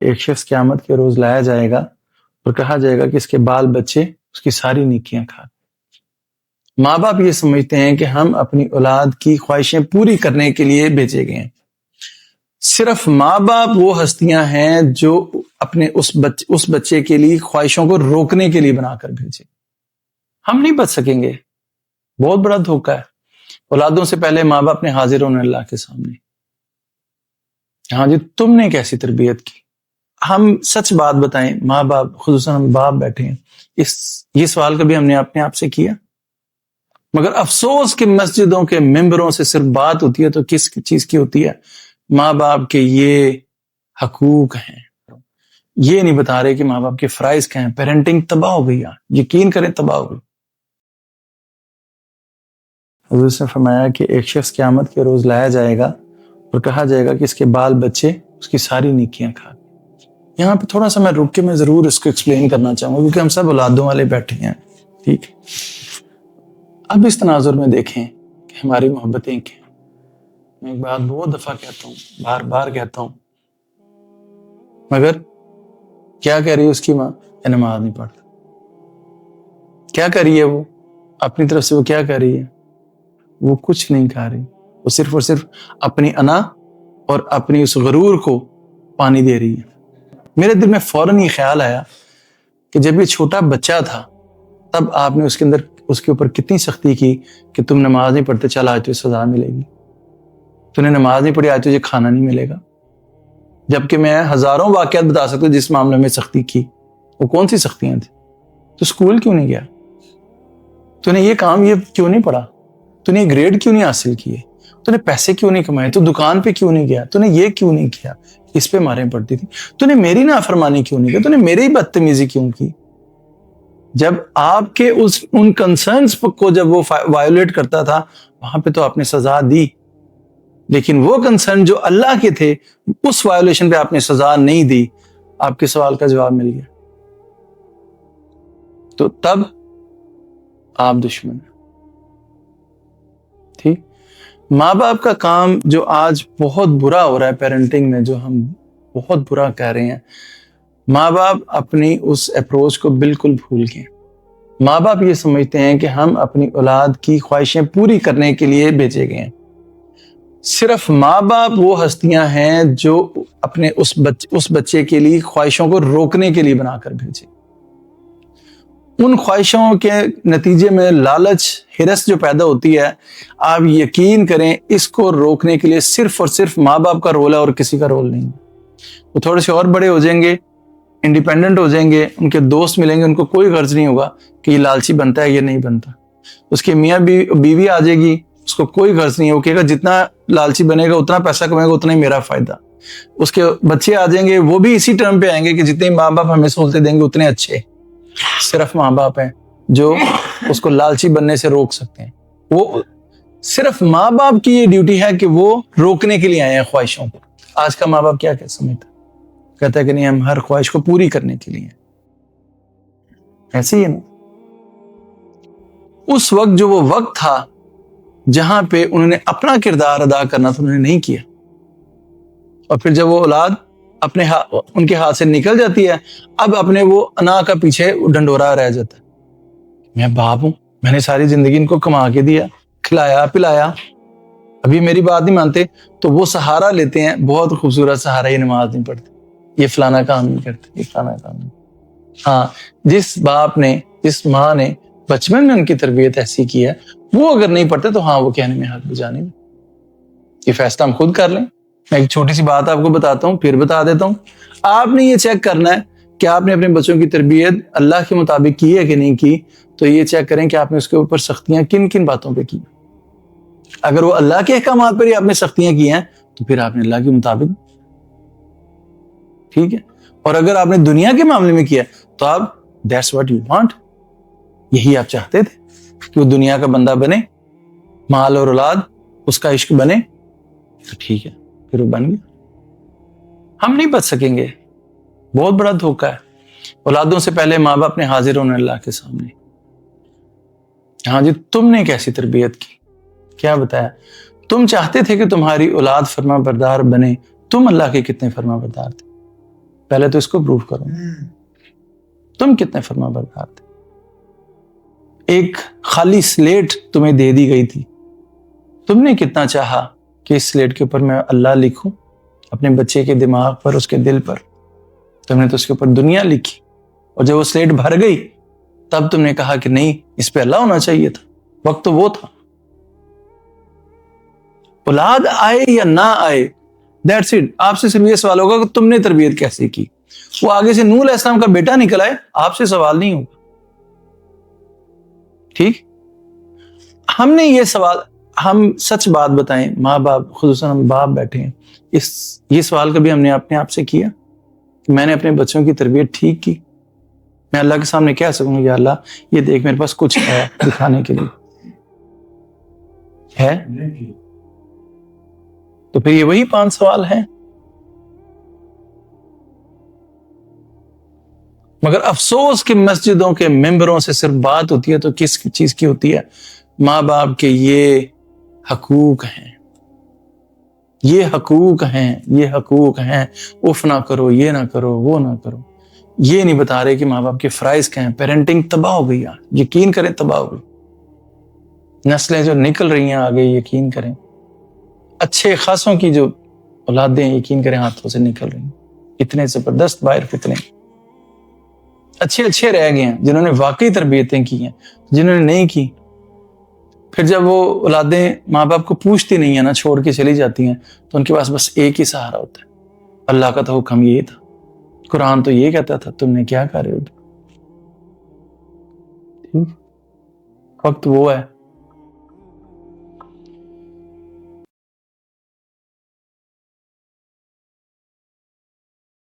ایک شخص قیامت کے روز لایا جائے گا اور کہا جائے گا کہ اس کے بال بچے اس کی ساری نیکیاں کھا۔ ماں باپ یہ سمجھتے ہیں کہ ہم اپنی اولاد کی خواہشیں پوری کرنے کے لیے بھیجے گئے ہیں۔ صرف ماں باپ وہ ہستیاں ہیں جو اپنے اس بچے کے لیے خواہشوں کو روکنے کے لیے بنا کر بھیجے۔ ہم نہیں بچ سکیں گے، بہت بڑا دھوکہ ہے۔ اولادوں سے پہلے ماں باپ نے حاضر ہونا اللہ کے سامنے۔ ہاں جی، تم نے کیسی تربیت کی؟ ہم سچ بات بتائیں، ماں باپ، خصوصاً ہم باپ بیٹھے ہیں، یہ سوال کبھی ہم نے اپنے آپ سے کیا؟ مگر افسوس کہ مسجدوں کے ممبروں سے صرف بات ہوتی ہے تو کس چیز کی ہوتی ہے؟ ماں باپ کے یہ حقوق ہیں، یہ نہیں بتا رہے کہ ماں باپ کے فرائض کیا ہیں۔ پیرنٹنگ تباہ ہو گئی، یقین کریں تباہ ہو گئی۔ حضور نے فرمایا کہ ایک شخص قیامت کے روز لایا جائے گا اور کہا جائے گا کہ اس کے بال بچے اس کی ساری نیکیاں کھا۔ یہاں پہ تھوڑا سا میں رک کے میں ضرور اس کو ایکسپلین کرنا چاہوں گا، کیونکہ ہم سب اولادوں والے بیٹھے ہیں، ٹھیک۔ اب اس تناظر میں دیکھیں کہ ہماری محبتیں کیا۔ میں ایک بات بہت دفعہ کہتا ہوں، بار بار کہتا ہوں، مگر کیا کہہ رہی ہے اس کی ماں؟ نماز نہیں پڑھتا۔ کیا کر رہی ہے وہ اپنی طرف سے؟ وہ کیا کر رہی ہے؟ وہ کچھ نہیں کھا رہی، وہ صرف اور صرف اپنی انا اور اپنی اس غرور کو پانی دے رہی ہے۔ میرے دل میں فوراً یہ خیال آیا کہ جب یہ چھوٹا بچہ تھا تب آپ نے اس کے اوپر کتنی سختی کی کہ تم نماز نہیں پڑھتے، چل آج تجھے سزا ملے گی۔ تو نے نماز نہیں پڑھی، آج تجھے کھانا نہیں ملے گا۔ جبکہ میں ہزاروں واقعات بتا سکتا ہوں جس معاملے میں سختی کی۔ وہ کون سی سختیاں تھیں؟ تو اسکول کیوں نہیں گیا؟ تو نے یہ کام یہ کیوں نہیں پڑھا؟ تو نے یہ گریڈ کیوں نہیں حاصل کیے؟ تو نے پیسے کیوں نہیں کمائے؟ تو دکان پہ کیوں نہیں گیا؟ تو نے یہ کیوں نہیں کیا؟ اس پہ ماریں پڑتی تھی۔ تو نے میری نافرمانی کیوں نہیں کی؟ تو نے میری بدتمیزی کیوں کی؟ جب آپ کے ان کنسرنز کو جب وہ وائیولیٹ کرتا تھا، وہاں پہ تو آپ نے سزا دی، لیکن وہ کنسرن جو اللہ کے تھے اس وائیولیشن پہ آپ نے سزا نہیں دی۔ آپ کے سوال کا جواب مل گیا، تو تب آپ دشمن ہیں، ٹھیک۔ ماں باپ کا کام جو آج بہت برا ہو رہا ہے پیرنٹنگ میں، جو ہم بہت برا کہہ رہے ہیں، ماں باپ اپنی اس اپروچ کو بالکل بھول گئے۔ ماں باپ یہ سمجھتے ہیں کہ ہم اپنی اولاد کی خواہشیں پوری کرنے کے لیے بھیجے گئے ہیں۔ صرف ماں باپ وہ ہستیاں ہیں جو اپنے اس بچے کے لیے خواہشوں کو روکنے کے لیے بنا کر بھیجے۔ ان خواہشوں کے نتیجے میں لالچ، ہرس جو پیدا ہوتی ہے، آپ یقین کریں اس کو روکنے کے لیے صرف اور صرف ماں باپ کا رول ہے اور کسی کا رول نہیں ہے۔ وہ تھوڑے سے اور بڑے ہو جائیں گے، انڈیپینڈنٹ ہو جائیں گے، ان کے دوست ملیں گے، ان کو کوئی غرض نہیں ہوگا کہ یہ لالچی بنتا ہے یہ نہیں بنتا۔ اس کے میاں بیوی آ جائے گی، اس کو کوئی غرض نہیں ہے، وہ کہے گا جتنا لالچی بنے گا اتنا پیسہ کمائے گا اتنا ہی میرا فائدہ۔ اس کے بچے آ جائیں گے، وہ بھی اسی ٹرم پہ آئیں گے کہ جتنے ماں باپ ہمیں سہولتیں دیں گے اتنے اچھے۔ صرف ماں باپ ہیں جو اس کو لالچی بننے سے روک سکتے ہیں۔ وہ صرف ماں باپ کی یہ ڈیوٹی ہے کہ وہ روکنے کے لیے آئے ہیں خواہشوں کو۔ آج کا ماں باپ کیا سمجھتا ہے؟ کہتا ہے کہ نہیں، ہم ہر خواہش کو پوری کرنے کے لیے ہیں۔ ایسے ہی ہے نا؟ اس وقت جو وہ وقت تھا جہاں پہ انہوں نے اپنا کردار ادا کرنا تھا، انہوں نے نہیں کیا، اور پھر جب وہ اولاد ان کے ہاتھ سے نکل جاتی ہے، اب اپنے وہ انا کا پیچھے ڈنڈورا رہ جاتا ہے۔ میں باپ ہوں، میں نے ساری زندگی ان کو کما کے دیا، کھلایا پلایا، ابھی میری بات نہیں مانتے، تو وہ سہارا لیتے ہیں، بہت خوبصورت سہارا، یہ نماز نہیں پڑھتے، یہ فلانا کام نہیں کرتے، یہ فلانا کام نہیں۔ ہاں، جس باپ نے، جس ماں نے بچپن میں ان کی تربیت ایسی کی ہے، وہ اگر نہیں پڑھتے تو ہاں، وہ کہنے میں حق بجانے میں، یہ فیصلہ ہم خود کر لیں۔ میں ایک چھوٹی سی بات آپ کو بتاتا ہوں، پھر بتا دیتا ہوں۔ آپ نے یہ چیک کرنا ہے کہ آپ نے اپنے بچوں کی تربیت اللہ کے مطابق کی ہے کہ نہیں کی، تو یہ چیک کریں کہ آپ نے اس کے اوپر سختیاں کن کن باتوں پہ کی۔ اگر وہ اللہ کے احکامات پر ہی آپ نے سختیاں کی ہیں تو پھر آپ نے اللہ کے مطابق، ٹھیک ہے۔ اور اگر آپ نے دنیا کے معاملے میں کیا تو آپ that's what you want، یہی آپ چاہتے تھے کہ وہ دنیا کا بندہ بنے، مال اور اولاد اس کا عشق بنے، تو ٹھیک ہے، پھر وہ بن گیا۔ ہم نہیں بچ سکیں گے، بہت بڑا دھوکہ ہے۔ اولادوں سے پہلے ماں باپ نے حاضر ہونا اللہ کے سامنے۔ ہاں جی، تم نے کیسی تربیت کی؟ کیا بتایا؟ تم چاہتے تھے کہ تمہاری اولاد فرما بردار بنے، تم اللہ کے کتنے فرما بردار تھے؟ پہلے تو اس کو پروف کرو. تم کتنے فرما بردار تھے. ایک خالی سلیٹ تمہیں دے دی گئی تھی, تم نے کتنا چاہا کہ اس سلیٹ کے اوپر میں اللہ لکھوں, اپنے بچے کے دماغ پر, اس کے دل پر. تم نے تو اس کے اوپر دنیا لکھی, اور جب وہ سلیٹ بھر گئی تب تم نے کہا کہ نہیں, اس پہ اللہ ہونا چاہیے تھا. وقت تو وہ تھا. اولاد آئے یا نہ آئے, دیٹس اٹ. آپ سے صرف یہ سوال ہوگا کہ تم نے تربیت کیسے کی. وہ آگے سے نوح علیہ السلام کا بیٹا نکل آئے, آپ سے سوال نہیں ہوگا. ٹھیک, ہم نے یہ سوال, ہم سچ بات بتائیں, ماں باپ, خصوصاً ہم باپ بیٹھے ہیں, یہ سوال کبھی ہم نے اپنے آپ سے کیا کہ میں نے اپنے بچوں کی تربیت ٹھیک کی؟ میں اللہ کے سامنے کہہ سکوں گا یا اللہ یہ دیکھ میرے پاس کچھ ہے دکھانے کے لیے ہے؟ تو پھر یہ وہی 5 سوال ہیں. مگر افسوس کہ مسجدوں کے ممبروں سے صرف بات ہوتی ہے تو کس چیز کی ہوتی ہے؟ ماں باپ کے یہ حقوق ہیں, یہ حقوق ہیں, یہ حقوق ہیں, اف نہ کرو, یہ نہ کرو, وہ نہ کرو. یہ نہیں بتا رہے کہ ماں باپ کے فرائض کیا ہیں. پیرنٹنگ تباہ ہو گئی, یقین کریں تباہ ہو گئی. نسلیں جو نکل رہی ہیں آگے, یقین کریں اچھے خاصوں کی جو اولادیں, یقین کریں ہاتھوں سے نکل رہی ہیں. اتنے زبردست باہر فتنے اچھے رہ گئے ہیں جنہوں نے واقعی تربیتیں کی ہیں. جنہوں نے نہیں کی, پھر جب وہ اولادیں ماں باپ کو پوچھتی نہیں ہیں نا, چھوڑ کے چلی جاتی ہیں, تو ان کے پاس بس ایک ہی سہارا ہوتا ہے, اللہ کا تو حکم یہ تھا, قرآن تو یہ کہتا تھا, تم نے کیا کر رہے ہو. ٹھیک, وقت وہ ہے